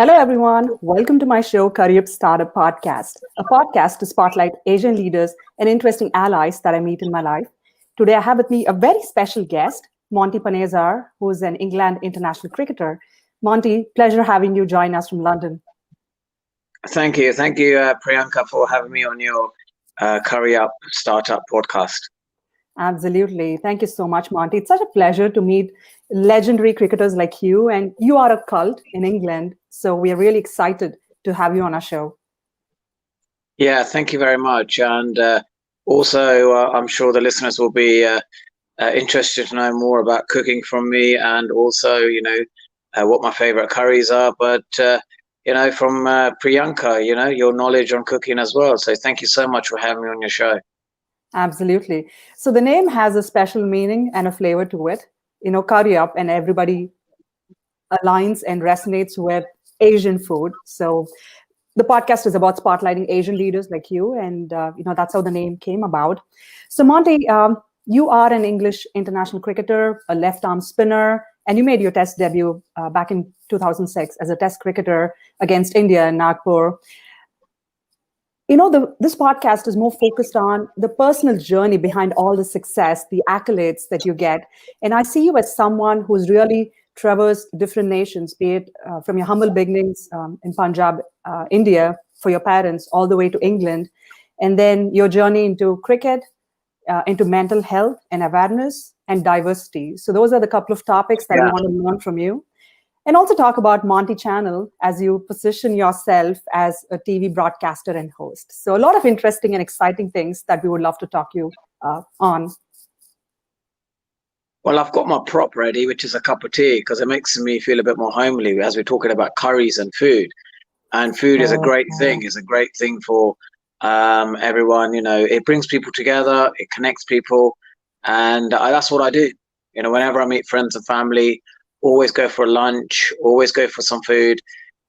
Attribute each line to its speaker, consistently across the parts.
Speaker 1: Hello, everyone. Welcome to my show, Career Startup Podcast, a podcast to spotlight Asian leaders and interesting allies that I meet in my life. Today, I have with me a very special guest, Monty Panezar, who is an England international cricketer. Monty, pleasure having you join us from London.
Speaker 2: Thank you, Priyanka, for having me on your Career Up Startup podcast.
Speaker 1: Absolutely. Thank you so much, Monty. It's such a pleasure to meet legendary cricketers like you, and you are a cult in England. So we are really excited to have you on our show.
Speaker 2: Yeah, thank you very much. And also, I'm sure the listeners will be interested to know more about cooking from me, and also, what my favorite curries are. But from Priyanka, your knowledge on cooking as well. So thank you so much for having me on your show.
Speaker 1: Absolutely. So the name has a special meaning and a flavor to it. Curry up, and everybody aligns and resonates with Asian food. So the podcast is about spotlighting Asian leaders like you, and that's how the name came about. So Monty, you are an English international cricketer, a left-arm spinner, and you made your Test debut back in 2006 as a Test cricketer against India in Nagpur. This podcast is more focused on the personal journey behind all the success, the accolades that you get. And I see you as someone who's really traversed different nations, be it from your humble beginnings in Punjab, India, for your parents, all the way to England. And then your journey into cricket, into mental health and awareness and diversity. So those are the couple of topics that we want to learn from you. And also talk about Monty Channel as you position yourself as a TV broadcaster and host. So a lot of interesting and exciting things that we would love to talk to you on.
Speaker 2: Well, I've got my prop ready, which is a cup of tea, because it makes me feel a bit more homely as we're talking about curries and food. And food is a great thing. It's a great thing for everyone. It brings people together. It connects people. And that's what I do. Whenever I meet friends and family, always go for a lunch, always go for some food,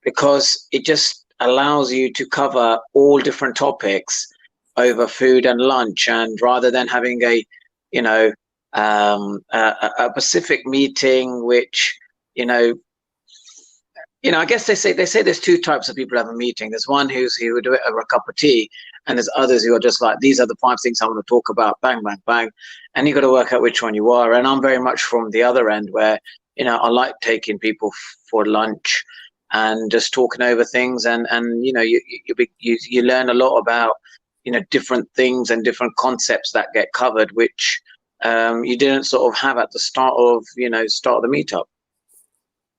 Speaker 2: because it just allows you to cover all different topics over food and lunch. And rather than having a specific meeting, which, I guess they say there's two types of people who have a meeting. There's one who would do it over a cup of tea, and there's others who are just like, these are the 5 things I want to talk about, bang, bang, bang. And you got to work out which one you are. And I'm very much from the other end where, I like taking people for lunch and just talking over things, and you learn a lot about different things and different concepts that get covered, which you didn't sort of have at the start of the meetup.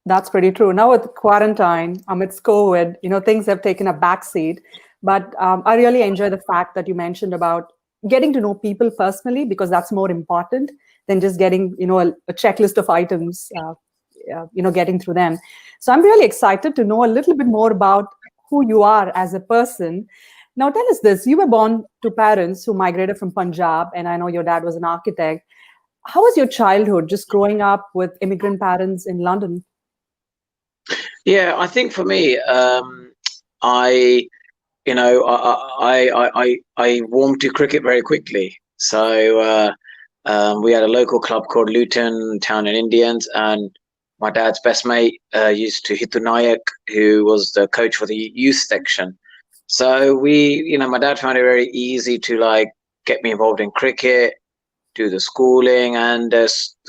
Speaker 1: That's pretty true. Now with quarantine, amidst COVID, things have taken a backseat. But I really enjoy the fact that you mentioned about getting to know people personally, because that's more important than just getting, a checklist of items, getting through them. So I'm really excited to know a little bit more about who you are as a person. Now, tell us this. You were born to parents who migrated from Punjab, and I know your dad was an architect. How was your childhood, just growing up with immigrant parents in London?
Speaker 2: Yeah, I think for me, I warmed to cricket very quickly. So we had a local club called Luton Town and Indians, and my dad's best mate used to Hitu Nayak, who was the coach for the youth section. So my dad found it very easy to get me involved in cricket, do the schooling, and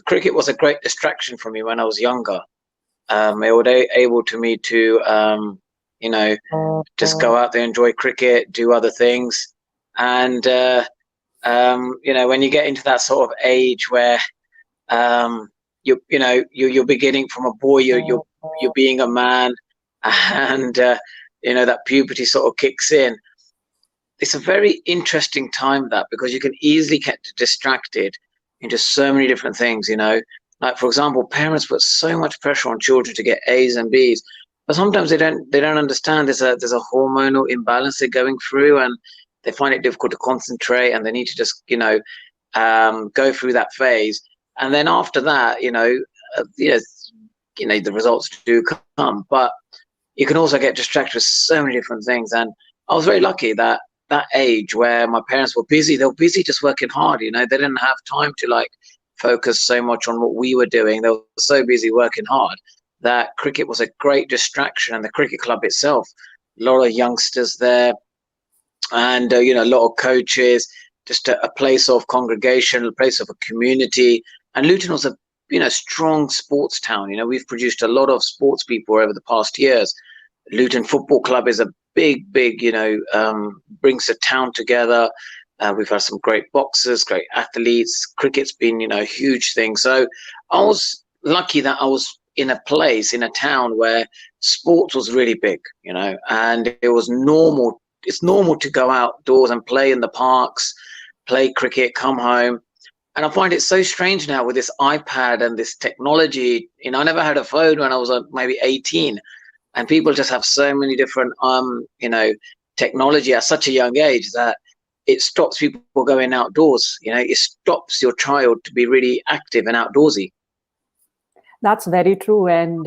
Speaker 2: cricket was a great distraction for me when I was younger. It was able to me to just go out there, enjoy cricket, do other things, and when you get into that sort of age where you're beginning from a boy, you're being a man, and that puberty sort of kicks in. It's a very interesting time, that, because you can easily get distracted into so many different things. Like, for example, parents put so much pressure on children to get A's and B's, but sometimes they don't understand there's a hormonal imbalance they're going through, and they find it difficult to concentrate, and they need to just go through that phase. And then after that, the results do come, but you can also get distracted with so many different things. And I was very lucky that age where my parents were busy, they were busy just working hard. They didn't have time to focus so much on what we were doing. They were so busy working hard that cricket was a great distraction, and the cricket club itself, a lot of youngsters there, and a lot of coaches, just a place of congregation, a place of a community. And Luton was a strong sports town. We've produced a lot of sports people over the past years. Luton Football Club is a big, brings the town together. We've had some great boxers, great athletes. Cricket's been, a huge thing. So I was lucky that I was in a place, in a town where sports was really big, and it was normal. It's normal to go outdoors and play in the parks, play cricket, come home. And I find it so strange now with this iPad and this technology. I never had a phone when I was maybe 18, and people just have so many different, technology at such a young age that it stops people going outdoors. It stops your child to be really active and outdoorsy.
Speaker 1: That's very true. And,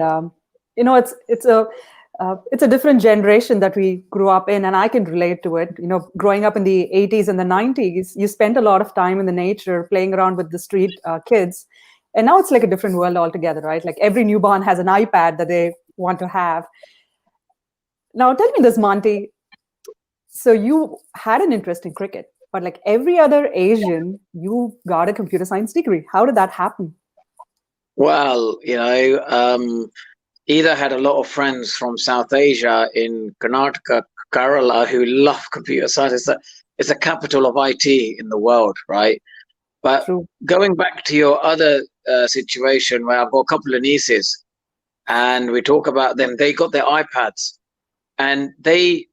Speaker 1: it's a different generation that we grew up in, and I can relate to it. Growing up in the 80s and the 90s, you spent a lot of time in the nature, playing around with the street kids. And now it's like a different world altogether, right? Like every newborn has an iPad that they want to have. Now, tell me this, Monty. So you had an interest in cricket, but like every other Asian, you got a computer science degree. How did that happen?
Speaker 2: Well, either had a lot of friends from South Asia in Karnataka, Kerala, who love computer science. It's the capital of IT in the world, right? But
Speaker 1: True.
Speaker 2: Going back to your other situation where I've got a couple of nieces and we talk about them, they got their iPads and there's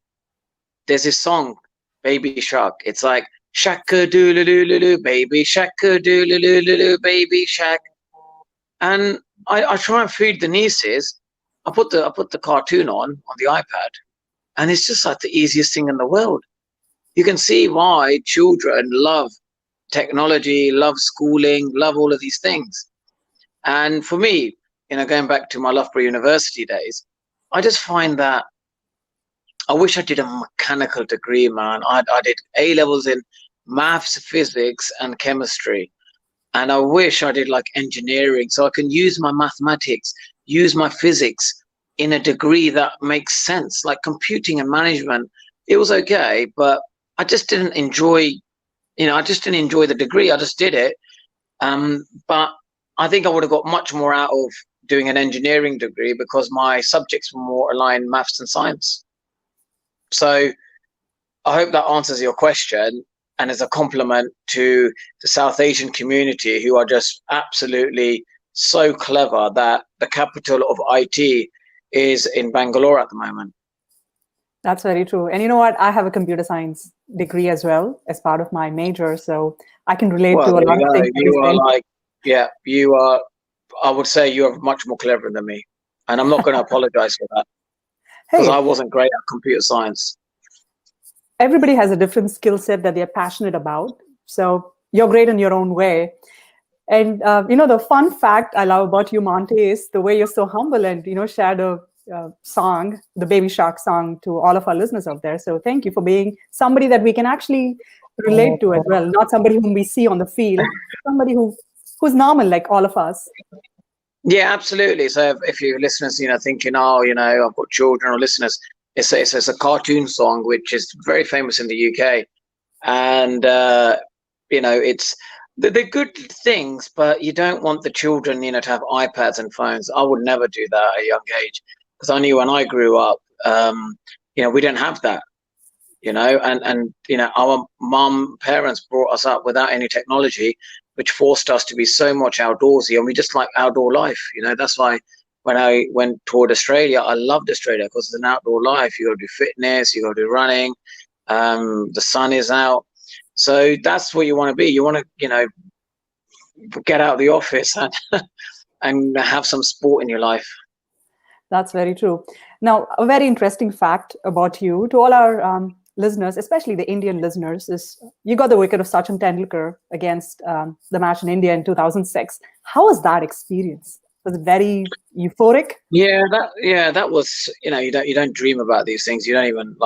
Speaker 2: this song, Baby Shark. It's like, Shaka-doo-loo-loo-loo, baby, shaka-doo-loo-loo-loo, baby shark. And I try and feed the nieces. I put the cartoon on the iPad, and it's just like the easiest thing in the world. You can see why children love technology, love schooling, love all of these things. And for me, going back to my Loughborough University days, I just find that I wish I did a mechanical degree, man. I did A-levels in maths, physics, and chemistry. And I wish I did like engineering so I can use my mathematics, use my physics in a degree that makes sense. Like computing and management, it was okay, but I just didn't enjoy, the degree. I just did it. But I think I would have got much more out of doing an engineering degree because my subjects were more aligned maths and science. So I hope that answers your question. And as a compliment to the South Asian community, who are just absolutely so clever that the capital of IT is in Bangalore at the moment.
Speaker 1: That's very true. And you know what? I have a computer science degree as well as part of my major. So I can relate to a lot of things.
Speaker 2: You are, I would say you are much more clever than me. And I'm not going to apologize for that. Because I wasn't great at computer science.
Speaker 1: Everybody has a different skill set that they're passionate about. So you're great in your own way. And, the fun fact I love about you, Monty, is the way you're so humble and, shared a song, the Baby Shark song, to all of our listeners out there. So thank you for being somebody that we can actually relate to as well. Not somebody whom we see on the field, somebody who's normal like all of us.
Speaker 2: Yeah, absolutely. So if your listeners, thinking, I've got children or listeners, it's a cartoon song which is very famous in the UK, and it's they're good things, but you don't want the children, to have iPads and phones. I would never do that at a young age because I knew when I grew up, we didn't have that, and our parents brought us up without any technology, which forced us to be so much outdoorsy, and we just like outdoor life. That's why. When I went toward Australia, I loved Australia because it's an outdoor life. You got to do fitness, you got to do running. The sun is out, so that's what you want to be. You want to, get out of the office and have some sport in your life.
Speaker 1: That's very true. Now, a very interesting fact about you to all our listeners, especially the Indian listeners, is you got the wicket of Sachin Tendulkar against the match in India in 2006. How was that experience? Was it very euphoric?
Speaker 2: Yeah, that was, you don't dream about these things. You don't even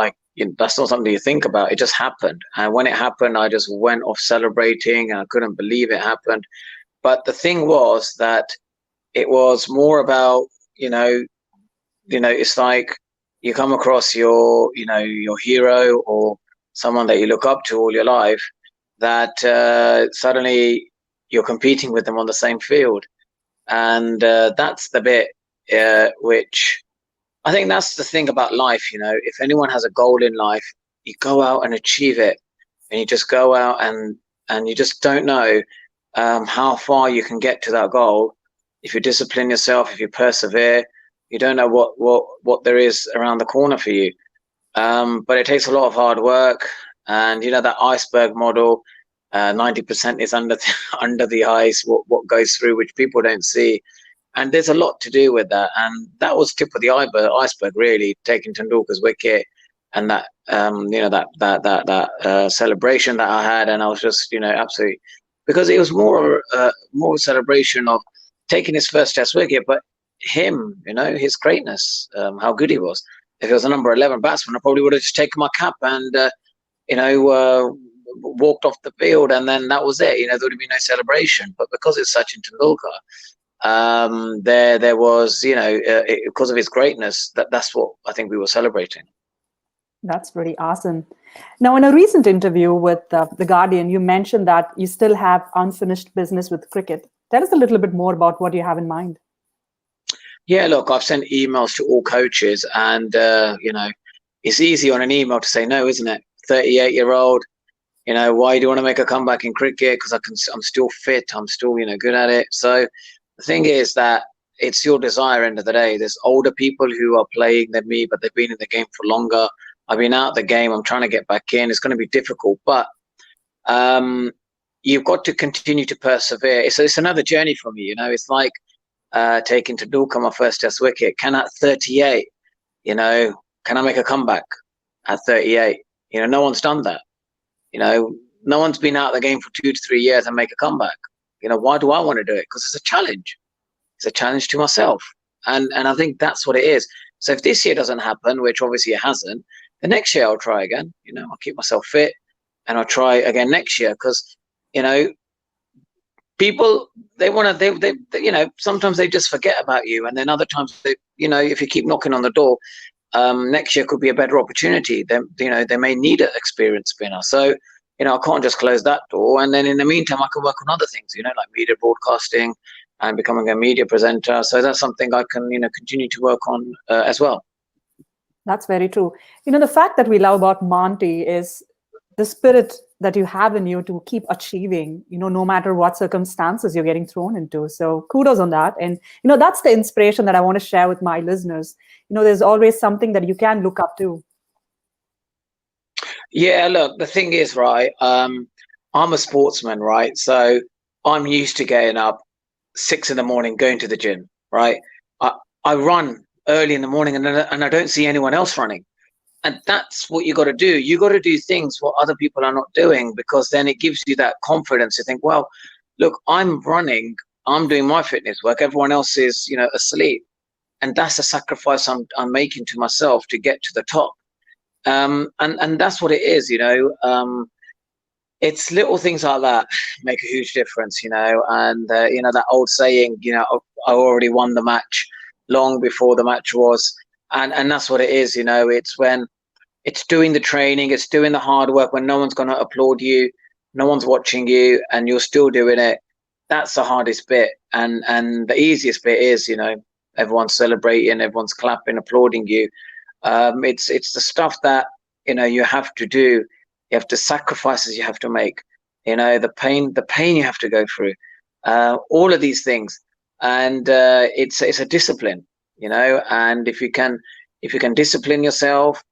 Speaker 2: that's not something you think about. It just happened. And when it happened, I just went off celebrating and I couldn't believe it happened. But the thing was that it was more about, it's like you come across your hero or someone that you look up to all your life, that suddenly you're competing with them on the same field. And that's the bit which I think that's the thing about life. If anyone has a goal in life, you go out and achieve it, and you just go out and you just don't know how far you can get to that goal. If you discipline yourself, if you persevere, you don't know what there is around the corner for you. But it takes a lot of hard work, and that iceberg model, 90% is under under the ice. What goes through, which people don't see, and there's a lot to do with that. And that was tip of the iceberg, really, taking Tendulkar's wicket, and that celebration that I had, and I was just absolutely, because it was more a celebration of taking his first Test wicket, but him, his greatness, how good he was. If it was a number 11 batsman, I probably would have just taken my cap and walked off the field, and then that was it. There would have been no celebration. But because it's Sachin Tendulkar, there was, because of his greatness, that's what I think we were celebrating.
Speaker 1: That's pretty awesome. Now, in a recent interview with The Guardian, you mentioned that you still have unfinished business with cricket. Tell us a little bit more about what you have in mind.
Speaker 2: Yeah, look, I've sent emails to all coaches, and it's easy on an email to say no, isn't it? 38-year-old, why do you want to make a comeback in cricket? Because I'm still fit, I'm still good at it. So the thing is that it's your desire. End of the day, there's older people who are playing than me, but they've been in the game for longer. I've been out of the game. I'm trying to get back in. It's going to be difficult, but you've got to continue to persevere. It's another journey for me. It's like taking Tendulkar my first Test wicket. Can at 38, can I make a comeback at 38? No one's done that. No one's been out of the game for 2 to 3 years and make a comeback. Why do I want to do it? Because it's a challenge. It's a challenge to myself, and I think that's what it is. So if this year doesn't happen, which obviously it hasn't, the next year I'll try again. I'll keep myself fit, and I'll try again next year, because people, they want to, they sometimes they just forget about you, and then other times if you keep knocking on the door, next year could be a better opportunity. They may need an experienced spinner. So I can't just close that door. And then in the meantime, I can work on other things, like media broadcasting and becoming a media presenter. So that's something I can continue to work on as well.
Speaker 1: That's very true. The fact that we love about Monty is the spirit that you have in you to keep achieving, no matter what circumstances you're getting thrown into. So kudos on that. And, that's the inspiration that I want to share with my listeners. There's always something that you can look up to.
Speaker 2: Yeah, look, the thing is, right, I'm a sportsman, right? So I'm used to getting up 6 a.m, going to the gym, right? I run early in the morning, and I don't see anyone else running. And that's what you got to do. You got to do things what other people are not doing, because then it gives you that confidence to think, well, look, I'm running, I'm doing my fitness work, everyone else is, asleep. And that's a sacrifice I'm making to myself to get to the top. And that's what it is, it's little things like that make a huge difference, and that old saying, I already won the match long before the match was. And that's what it is, it's when it's doing the training, it's doing the hard work, when no one's going to applaud you, no one's watching you, and you're still doing it. That's the hardest bit. And the easiest bit is, everyone's celebrating, everyone's clapping, applauding you. It's the stuff that, you have to do. You have to sacrifices you have to make, the pain you have to go through, all of these things. And it's a discipline, and if you can discipline yourself,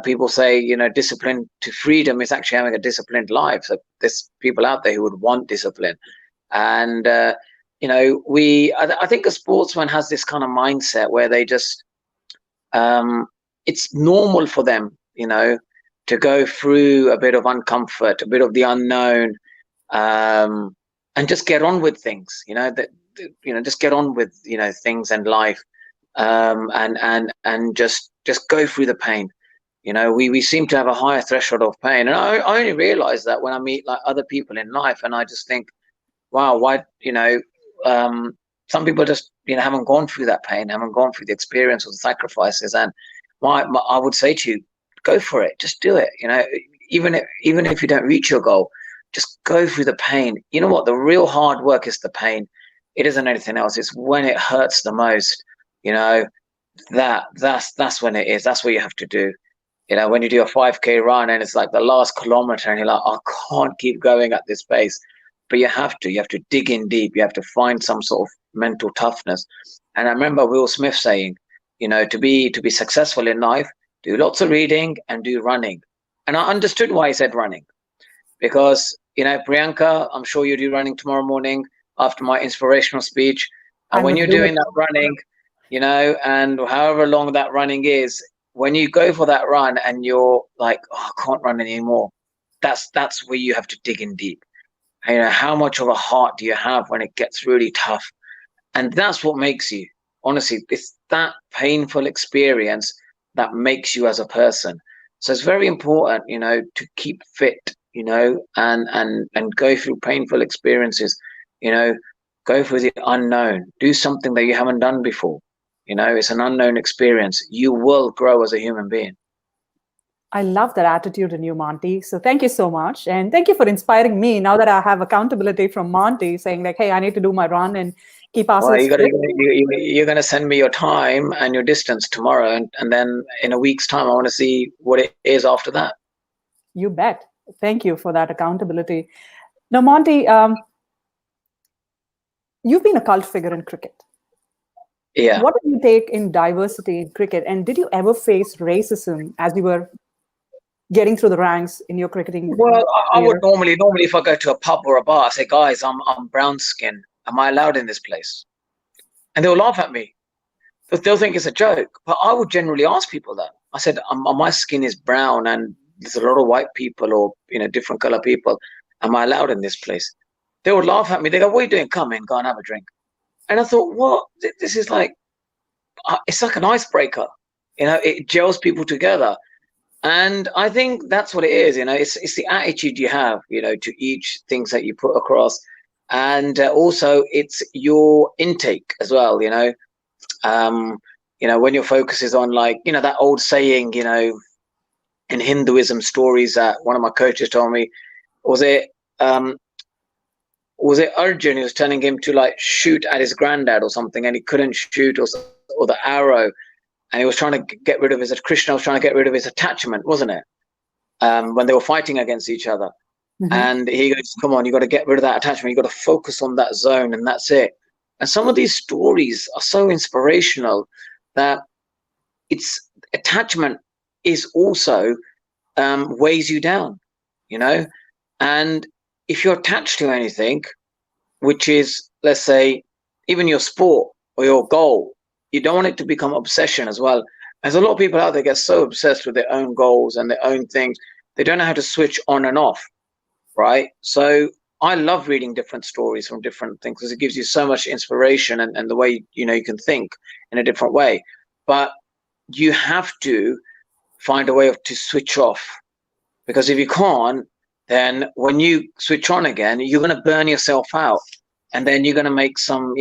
Speaker 2: people say, discipline to freedom is actually having a disciplined life. So there's people out there who would want discipline. And, I think a sportsman has this kind of mindset where they just, it's normal for them, to go through a bit of uncomfort, a bit of the unknown, and just get on with things, just get on with, things and life, and just go through the pain. We seem to have a higher threshold of pain. And I only realize that when I meet like other people in life, and I just think, wow, why, some people just, haven't gone through that pain, haven't gone through the experience or the sacrifices. And I would say to you, go for it. Just do it. Even if you don't reach your goal, just go through the pain. You know what? The real hard work is the pain. It isn't anything else. It's when it hurts the most. That's when it is. That's what you have to do. When you do a 5K run and it's like the last kilometer and you're like, I can't keep going at this pace. But you have to dig in deep. You have to find some sort of mental toughness. And I remember Will Smith saying, to be successful in life, do lots of reading and do running. And I understood why he said running, because, Priyanka, I'm sure you do running tomorrow morning after my inspirational speech. And when you're doing that running, and however long that running is, when you go for that run and you're like, oh, I can't run anymore, that's where you have to dig in deep. How much of a heart do you have when it gets really tough? And that's what makes you, honestly, it's that painful experience that makes you as a person. So it's very important, to keep fit, and go through painful experiences, go through the unknown, do something that you haven't done before. It's an unknown experience. You will grow as a human being.
Speaker 1: I love that attitude in you, Monty. So thank you so much. And thank you for inspiring me now that I have accountability from Monty saying like, hey, I need to do my run and keep ourselves
Speaker 2: you're going to send me your time and your distance tomorrow. And then in a week's time, I want to see what it is after that.
Speaker 1: You bet. Thank you for that accountability. Now, Monty, you've been a cult figure in cricket.
Speaker 2: Yeah.
Speaker 1: What did you take in diversity in cricket? And did you ever face racism as you were getting through the ranks in your cricketing?
Speaker 2: Well, I would normally, if I go to a pub or a bar, I say, guys, I'm brown skin. Am I allowed in this place? And they'll laugh at me. They'll think it's a joke. But I would generally ask people that. I said, my skin is brown and there's a lot of white people or, different color people. Am I allowed in this place? They would laugh at me. They go, what are you doing? Come in, go and have a drink. And I thought, what? This is like, it's like an icebreaker. It gels people together. And I think that's what it is. It's the attitude you have, to each things that you put across. And also it's your intake as well, when your focus is on like, that old saying, in Hinduism stories that one of my coaches told me, was it Arjun? He was telling him to like shoot at his granddad or something, and he couldn't shoot, or the arrow, and he was trying to get rid of Krishna was trying to get rid of his attachment, wasn't it? When they were fighting against each other. Mm-hmm. And he goes, come on, you got to get rid of that attachment. You got to focus on that zone, and that's it. And some of these stories are so inspirational that it's attachment is also weighs you down, and if you're attached to anything, which is, let's say, even your sport or your goal, you don't want it to become obsession as well. There's a lot of people out there get so obsessed with their own goals and their own things, they don't know how to switch on and off, right? So I love reading different stories from different things because it gives you so much inspiration and the way, you can think in a different way. But you have to find a way to switch off, because if you can't, then when you switch on again, you're going to burn yourself out. And then you're going to make some,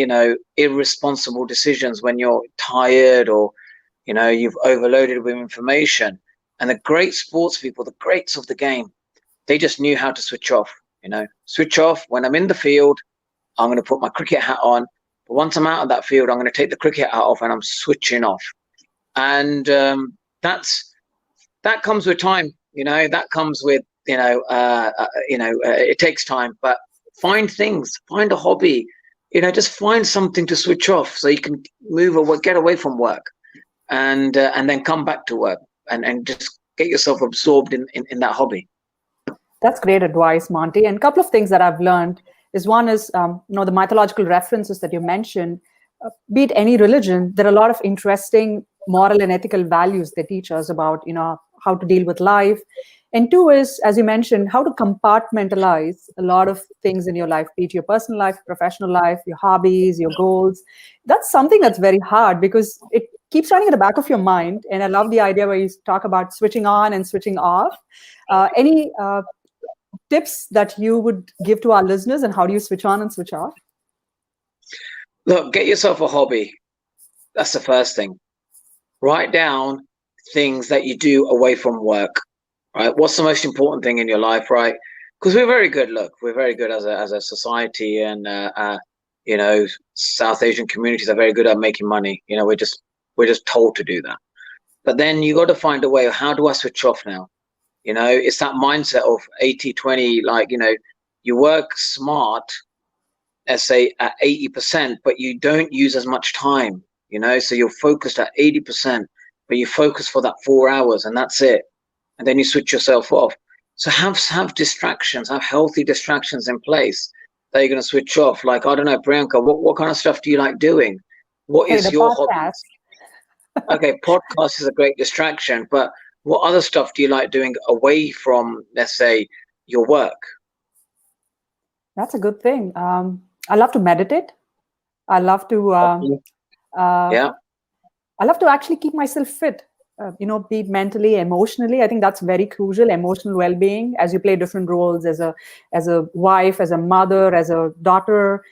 Speaker 2: irresponsible decisions when you're tired or, you've overloaded with information. And the great sports people, the greats of the game, they just knew how to switch off, switch off. When I'm in the field, I'm going to put my cricket hat on. But once I'm out of that field, I'm going to take the cricket hat off and I'm switching off. And that comes with time, that comes with, it takes time, but find a hobby, just find something to switch off so you can move or get away from work and then come back to work and just get yourself absorbed in that hobby.
Speaker 1: That's great advice, Monty. And a couple of things that I've learned is one is, the mythological references that you mentioned, be it any religion, there are a lot of interesting moral and ethical values they teach us about, how to deal with life. And two is, as you mentioned, how to compartmentalize a lot of things in your life, be it your personal life, professional life, your hobbies, your goals. That's something that's very hard because it keeps running in the back of your mind. And I love the idea where you talk about switching on and switching off. Any tips that you would give to our listeners, and how do you switch on and switch off?
Speaker 2: Look, get yourself a hobby. That's the first thing. Write down things that you do away from work, right? What's the most important thing in your life, right? Because we're very good. Look, we're very good as a society, and you know, South Asian communities are very good at making money. You know, we're just told to do that. But then you got to find a way of, how do I switch off now? You know, it's that mindset of 80-20. Like, you know, you work smart, let's say at 80%, but you don't use as much time, you know, so you're focused at 80%, but you focus for that 4 hours and that's it. And then you switch yourself off. So have distractions, have healthy distractions in place that you're going to switch off. Like, I don't know, Priyanka, what kind of stuff do you like doing? What
Speaker 1: Hey,
Speaker 2: is
Speaker 1: the
Speaker 2: your hobby?
Speaker 1: podcast.
Speaker 2: Okay, podcast is a great distraction, but what other stuff do you like doing away from, let's say, your work?
Speaker 1: That's a good thing. I love to meditate. I love to
Speaker 2: Okay.
Speaker 1: uh,
Speaker 2: Yeah.
Speaker 1: I love to actually keep myself fit. Be it mentally, emotionally. I think that's very crucial. Emotional well-being, as you play different roles as a wife, as a mother, as a daughter.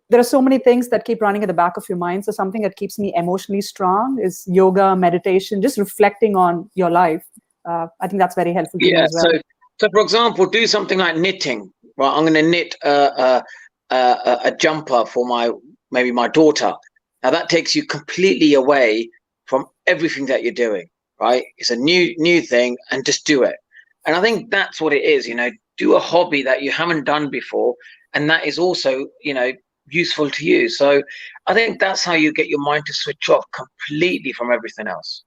Speaker 1: There are so many things that keep running at the back of your mind. So something that keeps me emotionally strong is yoga, meditation, just reflecting on your life. I think that's very helpful to me
Speaker 2: Yeah.
Speaker 1: as
Speaker 2: So,
Speaker 1: well.
Speaker 2: so for example, do something like knitting. Right, I'm going to knit a jumper for maybe my daughter. Now that takes you completely away from everything that you're doing. Right, it's a new thing, and just do it. And I think that's what it is. You know, do a hobby that you haven't done before, and that is also, you know, useful to you. So I think that's how you get your mind to switch off completely from everything else.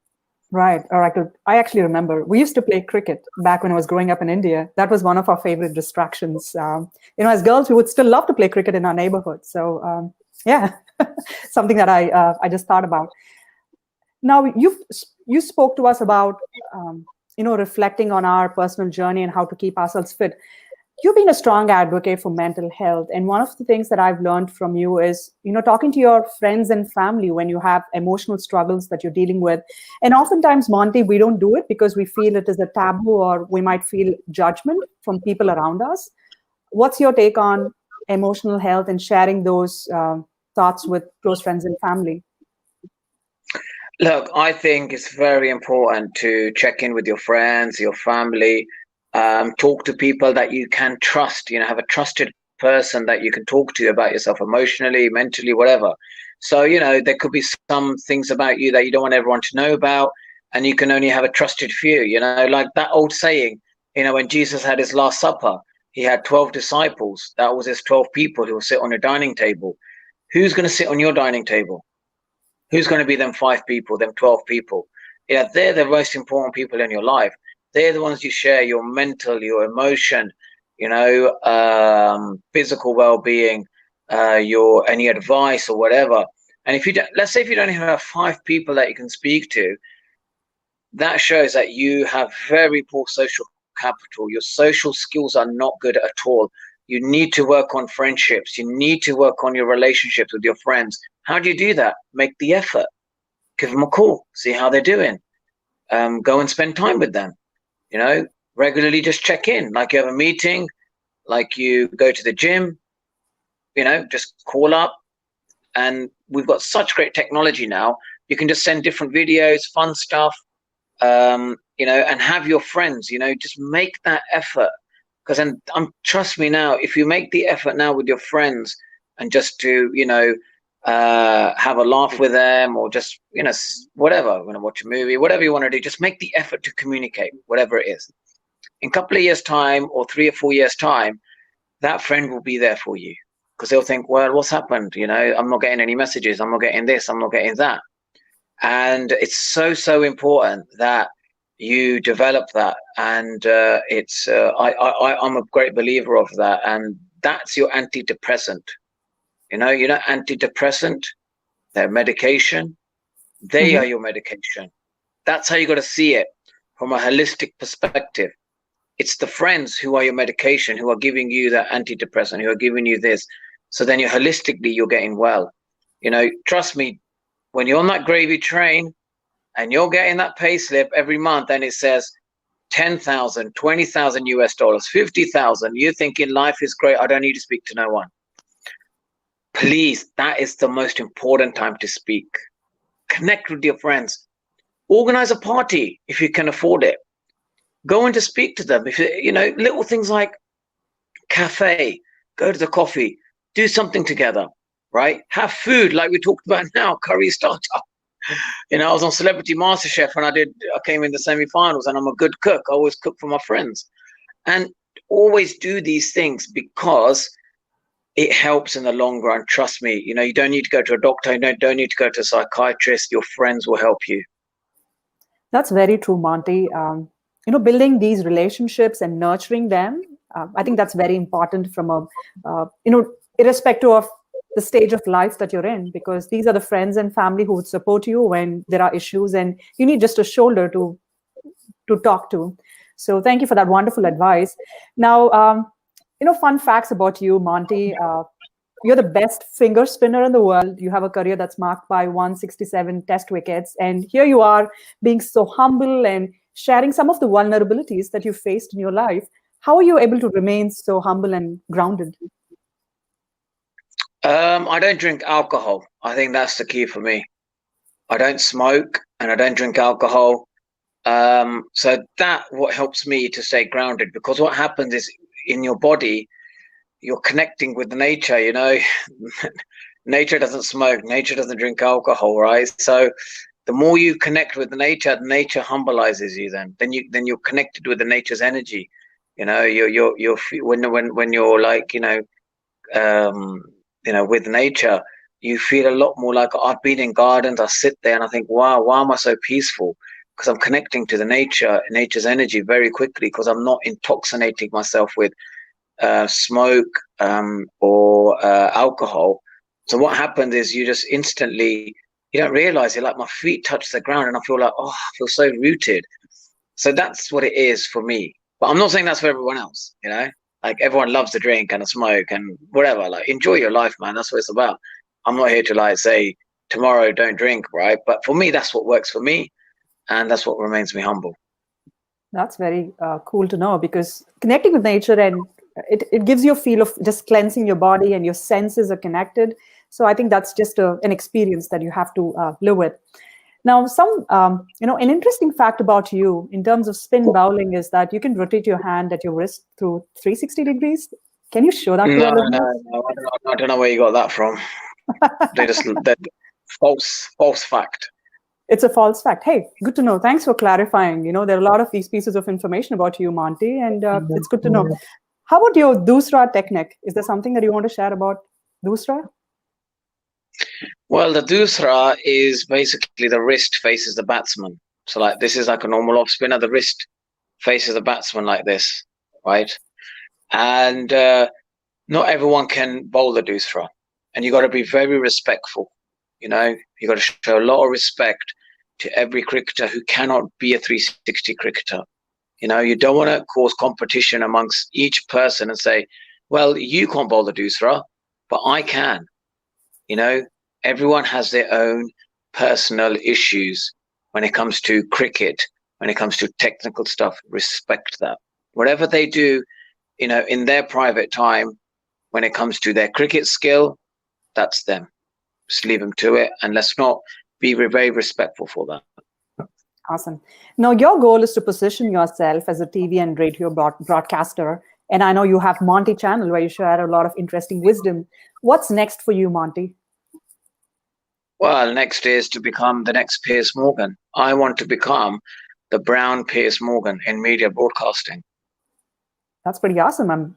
Speaker 1: Right. Or I actually remember we used to play cricket back when I was growing up in India. That was one of our favorite distractions. As girls, we would still love to play cricket in our neighborhood. So, yeah, something that I just thought about. Now, you spoke to us about, reflecting on our personal journey and how to keep ourselves fit. You've been a strong advocate for mental health, and one of the things that I've learned from you is, talking to your friends and family when you have emotional struggles that you're dealing with. And oftentimes, Monty, we don't do it because we feel it is a taboo, or we might feel judgment from people around us. What's your take on emotional health and sharing those thoughts with close friends and family?
Speaker 2: Look, I think it's very important to check in with your friends, your family, talk to people that you can trust, you know, have a trusted person that you can talk to about yourself emotionally, mentally, whatever. So, you know, there could be some things about you that you don't want everyone to know about, and you can only have a trusted few, you know, like that old saying, you know, when Jesus had his Last Supper, he had 12 disciples. That was his 12 people who will sit on a dining table. Who's going to sit on your dining table? Who's going to be them 5 people, them 12 people? Yeah, they're the most important people in your life. They're the ones you share your mental, your emotion, you know, physical well-being, your any advice or whatever. And if you don't, let's say if you don't even have 5 people that you can speak to, that shows that you have very poor social capital. Your social skills are not good at all. You need to work on friendships. You need to work on your relationships with your friends. How do you do that? Make the effort. Give them a call. See how they're doing. Go and spend time with them. You know, regularly just check in. Like you have a meeting, like you go to the gym, you know, just call up. And we've got such great technology now. You can just send different videos, fun stuff, and have your friends, just make that effort. Because trust me now, if you make the effort now with your friends and just to, have a laugh with them, or just, whatever, want to watch a movie, whatever you want to do, just make the effort to communicate, whatever it is. In a couple of years' time, or 3 or 4 years' time, that friend will be there for you, because they'll think, well, what's happened? I'm not getting any messages. I'm not getting this. I'm not getting that. And it's so important that you develop that. And I'm a great believer of that. And that's your antidepressant. Antidepressant, their medication, they
Speaker 1: Mm-hmm.
Speaker 2: are your medication. That's how you got to see it from a holistic perspective. It's the friends who are your medication, who are giving you that antidepressant, who are giving you this. So then you're getting well. Trust me, when you're on that gravy train and you're getting that pay slip every month and it says 10,000, 20,000 US dollars, 50,000, you're thinking life is great. I don't need to speak to no one. please, that is the most important time to speak. Connect with your friends. Organize a party if you can afford it. Go in to speak to them. If you know, little things like cafe, go to the coffee, do something together, right? Have food like we talked about now, curry starter. You know, I was on Celebrity MasterChef and I came in the semi-finals, and I'm a good cook. I always cook for my friends. And always do these things because it helps in the long run. Trust me. You know, you don't need to go to a doctor. You don't need to go to a psychiatrist. Your friends will help you.
Speaker 1: That's very true, Monty. Building these relationships and nurturing them, I think that's very important from irrespective of the stage of life that you're in, because these are the friends and family who would support you when there are issues, and you need just a shoulder to talk to. So thank you for that wonderful advice. Now, fun facts about you, Monty. You're the best finger spinner in the world. You have a career that's marked by 167 test wickets. And here you are being so humble and sharing some of the vulnerabilities that you faced in your life. How are you able to remain so humble and grounded?
Speaker 2: I don't drink alcohol. I think that's the key for me. I don't smoke and I don't drink alcohol. So that what helps me to stay grounded, because what happens is in your body, you're connecting with nature, you know. Nature doesn't smoke, nature doesn't drink alcohol, right? So the more you connect with nature humblizes you. Then you're connected with the nature's energy. You know, you're when you're like, with nature, you feel a lot more like, I've been in gardens, I sit there and I think, wow, why am I so peaceful? Because I'm connecting to the nature's energy very quickly, because I'm not intoxicating myself with smoke or alcohol. So what happens is you just instantly, you don't realize it, like my feet touch the ground and I feel like, oh, I feel so rooted. So that's what it is for me. But I'm not saying that's for everyone else, you know. Like everyone loves to drink and to smoke and whatever. Like enjoy your life, man. That's what it's about. I'm not here to like say tomorrow don't drink, right? But for me, that's what works for me, and that's what remains me humble.
Speaker 1: That's very cool to know, because connecting with nature, and it gives you a feel of just cleansing your body and your senses are connected. So I think that's just an experience that you have to live with. Now, an interesting fact about you in terms of spin bowling is that you can rotate your hand at your wrist through 360 degrees. Can you show that to
Speaker 2: No,
Speaker 1: our listeners?
Speaker 2: no, I don't know where you got that from. They're false fact.
Speaker 1: It's a false fact. Hey, good to know. Thanks for clarifying. There are a lot of these pieces of information about you, Monty, and it's good to know. How about your Dusra technique? Is there something that you want to share about Dusra?
Speaker 2: Well, the Dusra is basically the wrist faces the batsman. So like this is like a normal off spinner. The wrist faces the batsman like this, right? And not everyone can bowl the Dusra, and you got to be very respectful. You know, you got to show a lot of respect to every cricketer who cannot be a 360 cricketer. You know, you don't want to cause competition amongst each person and say, well, you can't bowl the Dusra, but I can. You know, everyone has their own personal issues when it comes to cricket, when it comes to technical stuff. Respect that. Whatever they do, you know, in their private time, when it comes to their cricket skill, that's them. Just leave them to it, and let's not be very respectful for that.
Speaker 1: Awesome. Now, your goal is to position yourself as a TV and radio broadcaster. And I know you have Monty Channel where you share a lot of interesting wisdom. What's next for you, Monty?
Speaker 2: Well, next is to become the next Piers Morgan. I want to become the brown Piers Morgan in media broadcasting.
Speaker 1: That's pretty awesome.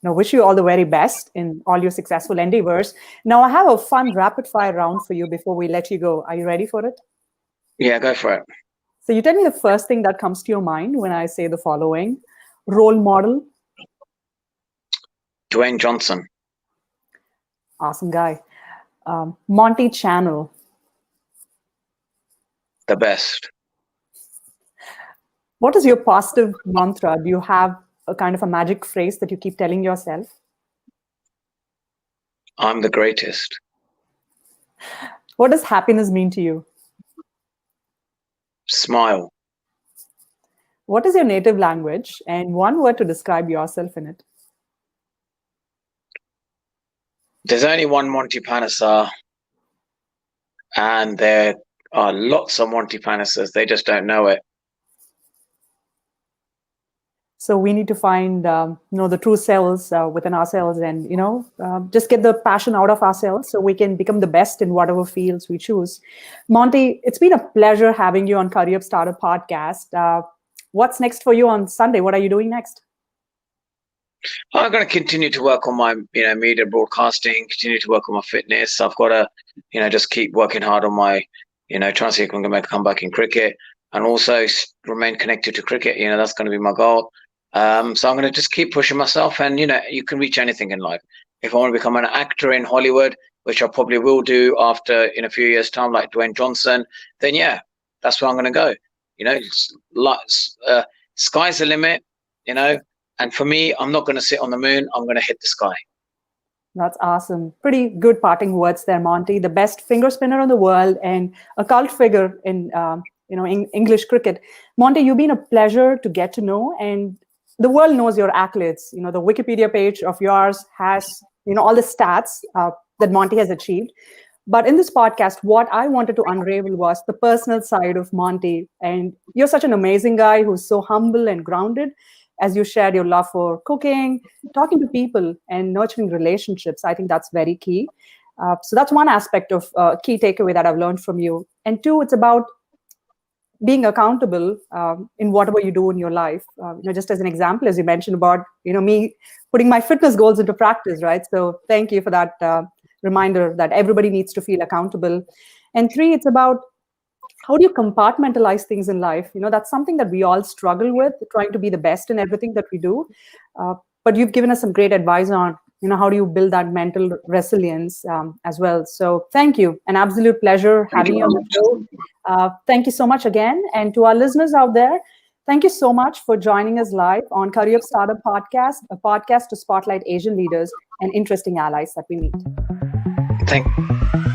Speaker 1: Wish you all the very best in all your successful endeavors. Now, I have a fun rapid fire round for you before we let you go. Are you ready for it?
Speaker 2: Yeah, go for it.
Speaker 1: So you tell me the first thing that comes to your mind when I say the following. Role model?
Speaker 2: Dwayne Johnson.
Speaker 1: Awesome guy. Monty Channel?
Speaker 2: The best.
Speaker 1: What is your positive mantra? Do you have a kind of a magic phrase that you keep telling yourself?
Speaker 2: I'm the greatest.
Speaker 1: What does happiness mean to you?
Speaker 2: Smile.
Speaker 1: What is your native language, and one word to describe yourself in it?
Speaker 2: There's only one Monty Panesar, and there are lots of Monty Panesars. They just don't know it.
Speaker 1: So we need to find, the true selves within ourselves, and just get the passion out of ourselves, so we can become the best in whatever fields we choose. Monty, it's been a pleasure having you on Career Starter Podcast. What's next for you on Sunday? What are you doing next?
Speaker 2: I'm going to continue to work on my, media broadcasting, continue to work on my fitness. I've got to, just keep working hard on my, trying to see if I'm going to make a comeback in cricket, and also remain connected to cricket. That's going to be my goal. So I'm going to just keep pushing myself, and, you can reach anything in life. If I want to become an actor in Hollywood, which I probably will do after in a few years' time, like Dwayne Johnson, then yeah, that's where I'm going to go. Sky's the limit, and for me, I'm not going to sit on the moon. I'm going to hit the sky.
Speaker 1: That's awesome. Pretty good parting words there, Monty. The best finger spinner in the world and a cult figure in, in English cricket. Monty, you've been a pleasure to get to know, and the world knows your accolades. The Wikipedia page of yours has, all the stats that Monty has achieved. But in this podcast, what I wanted to unravel was the personal side of Monty. And you're such an amazing guy who's so humble and grounded, as you shared your love for cooking, talking to people, and nurturing relationships. I think that's very key. So that's one aspect of key takeaway that I've learned from you. And two, it's about being accountable in whatever you do in your life. Just as an example, as you mentioned about, me putting my fitness goals into practice, right? So thank you for that reminder that everybody needs to feel accountable. And three, it's about how do you compartmentalize things in life? That's something that we all struggle with, trying to be the best in everything that we do. But you've given us some great advice on, how do you build that mental resilience as well. So thank you. An absolute pleasure having you on the show. Thank you so much again. And to our listeners out there, thank you so much for joining us live on Career Startup Podcast, a podcast to spotlight Asian leaders and interesting allies that we meet.
Speaker 2: Thank you.